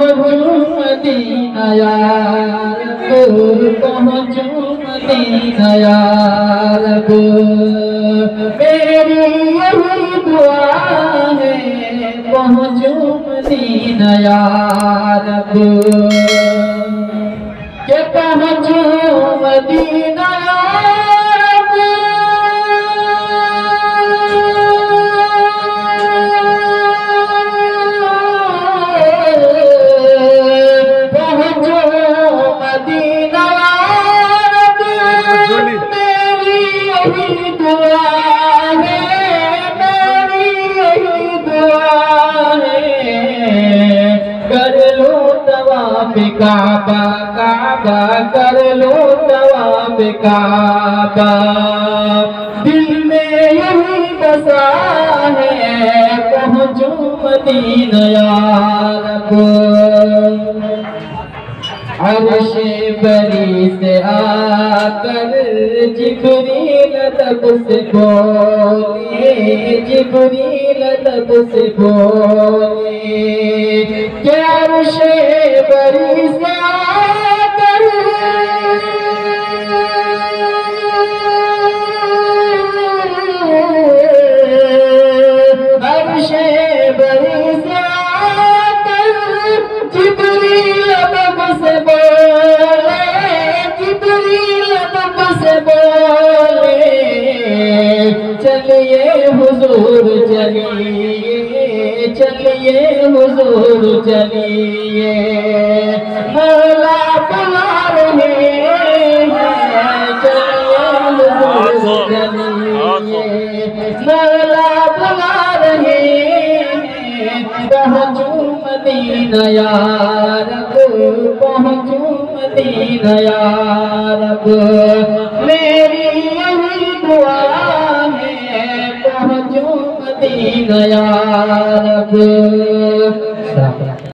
पहुँचूं Medina या रब, पहुँचूं Medina या रब। मेरी यही दुआ है पहुँचूं मदीना या रब, के पहुँचूं मदीना या रब। पहुँचूं मदीना या रब, मेरी यही दुआ है, मेरी यही दुआ है। कर लो तवाफ काबा, काबा कर लो तवाफ काबा। दिल में यही बसा है पहुँचूं मदीना या रब। अर्शे बरी से आकर जिब्रील लब से बोले, जिब्रील लब से बोले कि अर्शे बरी से आकर अर्शे बरी से आकर जिब्रील लब से बोले, जिब्रील लब से बोले चलिए हुजूर चलिए, चलिए हुजूर चलिए। मौला बुला रहे हैं, चलिए हुजूर चलिए। मौला बुला रहे हैं, पहुँचूं मदीना या रब, पहुँचूं मदीना या रब। मेरी यही दुआ है पहुँचूं मदीना या रब।